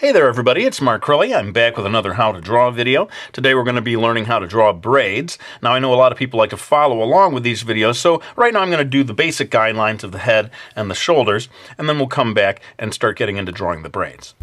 Hey there everybody, it's Mark Crilley. I'm back with another How to Draw video. Today we're going to be learning how to draw braids. Now I know a lot of people like to follow along with these videos, so right now I'm going to do the basic guidelines of the head and the shoulders, and then we'll come back and start getting into drawing the braids.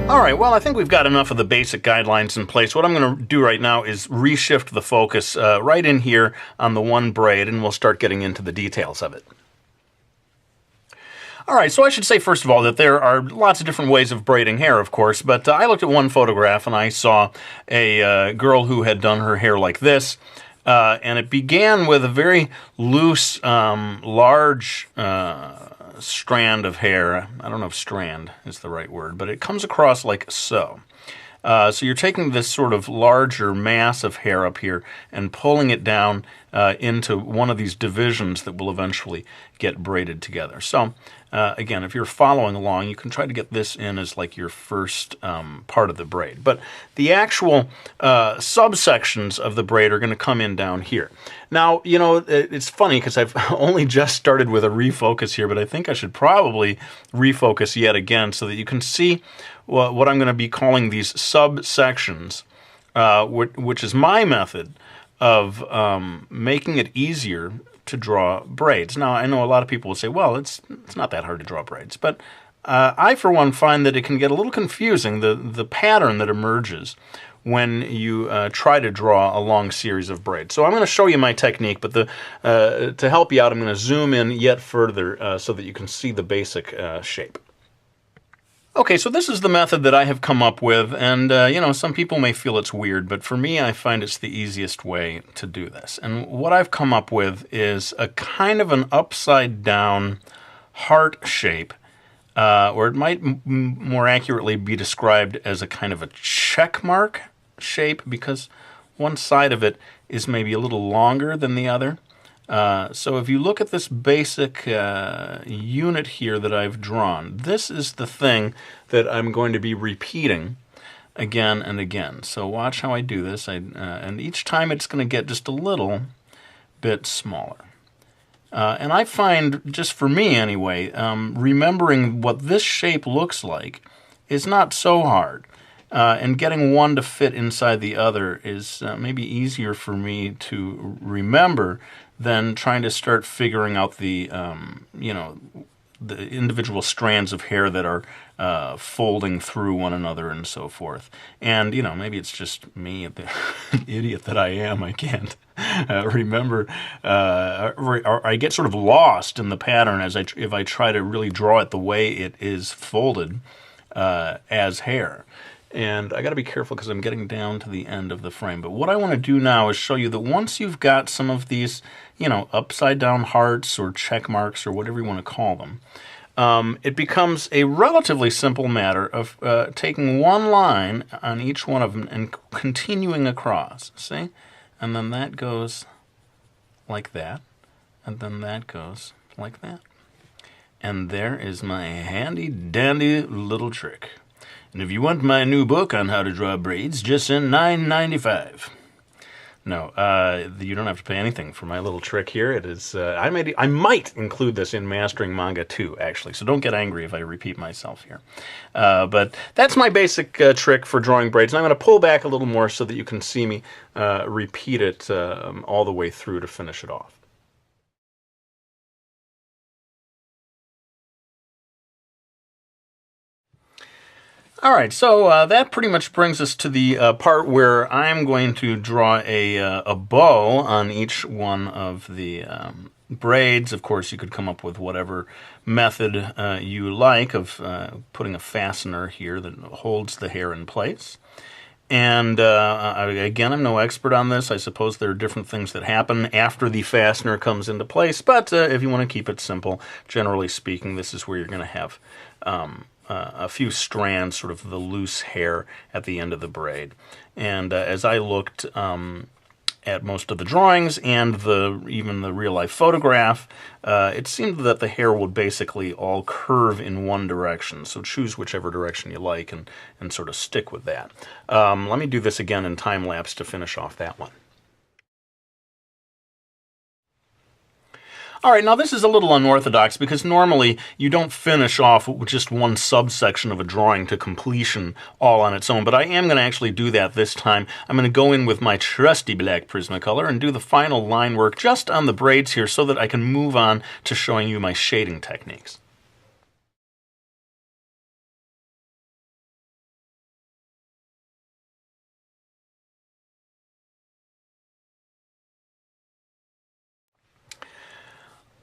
Alright, well I think we've got enough of the basic guidelines in place. What I'm going to do right now is reshift the focus right in here on the one braid, and we'll start getting into the details of it. Alright, so I should say first of all that there are lots of different ways of braiding hair, of course, but I looked at one photograph and I saw a girl who had done her hair like this. And it began with a very loose, large strand of hair. I don't know if strand is the right word, but it comes across like so. So you're taking this sort of larger mass of hair up here and pulling it down into one of these divisions that will eventually get braided together. So again, if you're following along, you can try to get this in as like your first part of the braid. But the actual subsections of the braid are going to come in down here. Now, you know, it's funny because I've only just started with a refocus here, but I think I should probably refocus yet again so that you can see what I'm going to be calling these subsections, which is my method of making it easier to draw braids. Now, I know a lot of people will say, well, it's not that hard to draw braids, but I, for one, find that it can get a little confusing, the pattern that emerges when you try to draw a long series of braids. So I'm going to show you my technique, but to help you out, I'm going to zoom in yet further so that you can see the basic shape. Okay, so this is the method that I have come up with, and you know, some people may feel it's weird, but for me, I find it's the easiest way to do this. And what I've come up with is a kind of an upside-down heart shape, or it might more accurately be described as a kind of a check mark shape, because one side of it is maybe a little longer than the other. So if you look at this basic unit here that I've drawn, this is the thing that I'm going to be repeating again and again. So watch how I do this, and each time it's going to get just a little bit smaller. And I find, just for me anyway, remembering what this shape looks like is not so hard. And getting one to fit inside the other is maybe easier for me to remember than trying to start figuring out the, you know, the individual strands of hair that are folding through one another and so forth. And, you know, maybe it's just me, the idiot that I am. I can't remember, or I get sort of lost in the pattern if I try to really draw it the way it is folded as hair. And I got to be careful because I'm getting down to the end of the frame. But what I want to do now is show you that once you've got some of these, you know, upside down hearts or check marks or whatever you want to call them, it becomes a relatively simple matter of taking one line on each one of them and continuing across. See? And then that goes like that. And then that goes like that. And there is my handy dandy little trick. And if you want my new book on how to draw braids, just send $9.95. No, you don't have to pay anything for my little trick here. It is I might include this in Mastering Manga 2, actually, so don't get angry if I repeat myself here. But that's my basic trick for drawing braids. And I'm going to pull back a little more so that you can see me repeat it all the way through to finish it off. All right, so that pretty much brings us to the part where I'm going to draw a bow on each one of the braids. Of course, you could come up with whatever method you like of putting a fastener here that holds the hair in place. And again, I'm no expert on this. I suppose there are different things that happen after the fastener comes into place. But if you want to keep it simple, generally speaking, this is where you're going to have a few strands, sort of the loose hair at the end of the braid. And as I looked at most of the drawings and even the real-life photograph, it seemed that the hair would basically all curve in one direction. So choose whichever direction you like and sort of stick with that. Let me do this again in time-lapse to finish off that one. All right, now this is a little unorthodox because normally you don't finish off with just one subsection of a drawing to completion all on its own, but I am going to actually do that this time. I'm going to go in with my trusty black Prismacolor and do the final line work just on the braids here so that I can move on to showing you my shading techniques.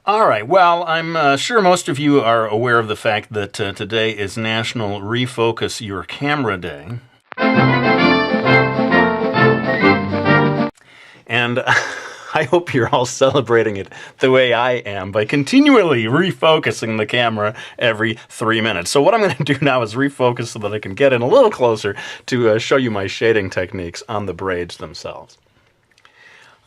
All right, well, I'm sure most of you are aware of the fact that today is National Refocus Your Camera Day. And I hope you're all celebrating it the way I am by continually refocusing the camera every 3 minutes. So what I'm going to do now is refocus so that I can get in a little closer to show you my shading techniques on the braids themselves.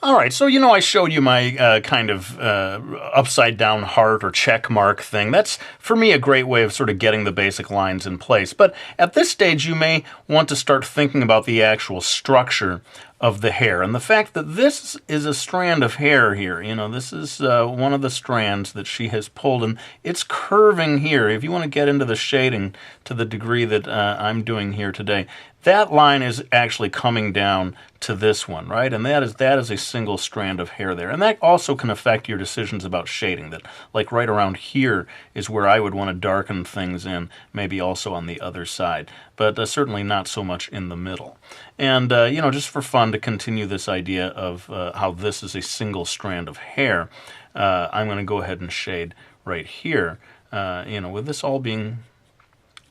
All right, so I showed you my kind of upside down heart or check mark thing. That's, for me, a great way of sort of getting the basic lines in place. But at this stage, you may want to start thinking about the actual structure of the hair. And the fact that this is a strand of hair here, this is one of the strands that she has pulled, and it's curving here. If you want to get into the shading to the degree that I'm doing here today, that line is actually coming down to this one, right? And that is a single strand of hair there. And that also can affect your decisions about shading. That, like right around here is where I would want to darken things in, maybe also on the other side, but certainly not so much in the middle. And, just for fun to continue this idea of how this is a single strand of hair, I'm going to go ahead and shade right here, with this all being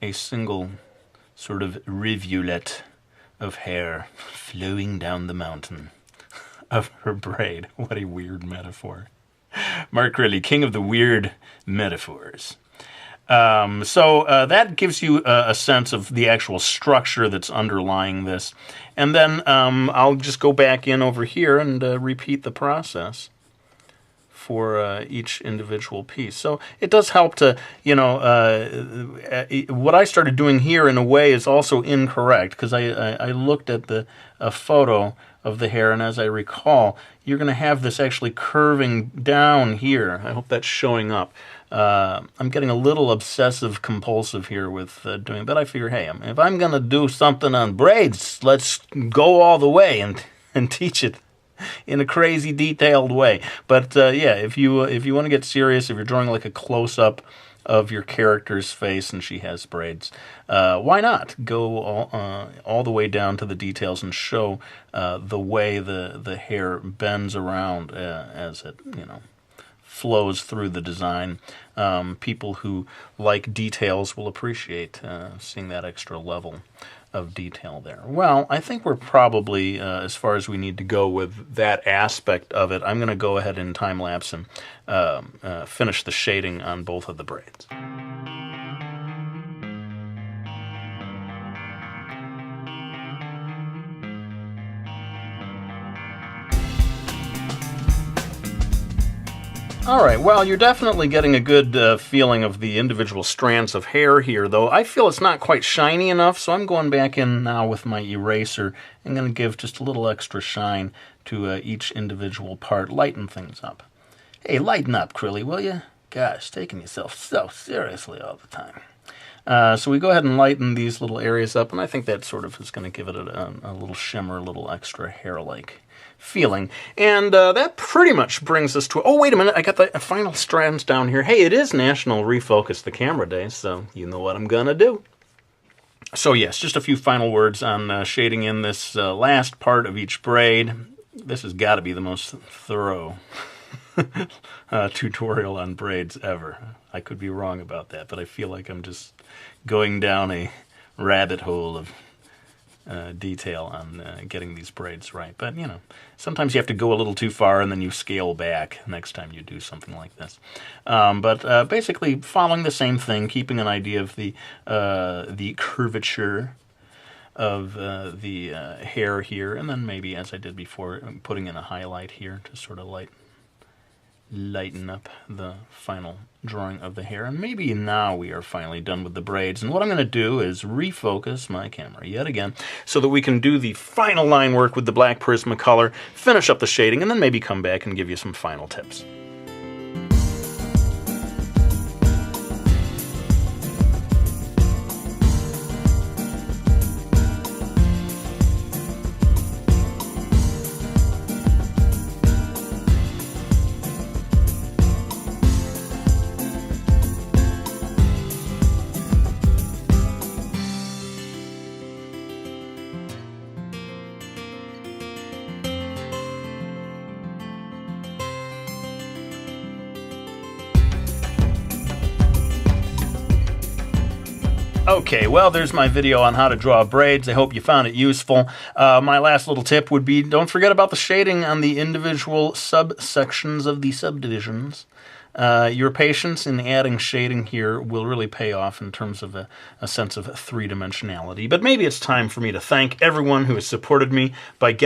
a single sort of rivulet of hair flowing down the mountain of her braid. What a weird metaphor. Mark Riley, king of the weird metaphors. So that gives you a sense of the actual structure that's underlying this. And then I'll just go back in over here and repeat the process for each individual piece. So it does help to, what I started doing here in a way is also incorrect because I looked at a photo of the hair, and as I recall, you're going to have this actually curving down here. I hope that's showing up. I'm getting a little obsessive compulsive here with doing, but I figure, hey, if I'm going to do something on braids, let's go all the way and teach it in a crazy detailed way. But if you want to get serious, if you're drawing like a close-up of your character's face and she has braids, why not go all the way down to the details and show the way the hair bends around as it flows through the design. People who like details will appreciate seeing that extra level of detail there. Well, I think we're probably as far as we need to go with that aspect of it. I'm going to go ahead and time-lapse and finish the shading on both of the braids. All right, well, you're definitely getting a good feeling of the individual strands of hair here, though I feel it's not quite shiny enough, so I'm going back in now with my eraser. I'm going to give just a little extra shine to each individual part, lighten things up. Hey, lighten up, Crilly, will you? Gosh, taking yourself so seriously all the time. So we go ahead and lighten these little areas up, and I think that sort of is going to give it a little shimmer, a little extra hair-like feeling. And that pretty much brings us to, oh, wait a minute, I got the final strands down here. Hey, it is National Refocus the Camera Day, so you know what I'm going to do. So yes, just a few final words on shading in this last part of each braid. This has got to be the most thorough tutorial on braids ever. I could be wrong about that, but I feel like I'm just going down a rabbit hole of detail on getting these braids right. But, you know, sometimes you have to go a little too far and then you scale back next time you do something like this. But basically following the same thing, keeping an idea of the curvature of the hair here, and then maybe, as I did before, putting in a highlight here to sort of lighten up the final drawing of the hair. And maybe now we are finally done with the braids. And what I'm going to do is refocus my camera yet again so that we can do the final line work with the black Prismacolor, finish up the shading, and then maybe come back and give you some final tips. Okay, well, there's my video on how to draw braids. I hope you found it useful. My last little tip would be, don't forget about the shading on the individual subsections of the subdivisions. Your patience in adding shading here will really pay off in terms of a sense of three-dimensionality. But maybe it's time for me to thank everyone who has supported me by getting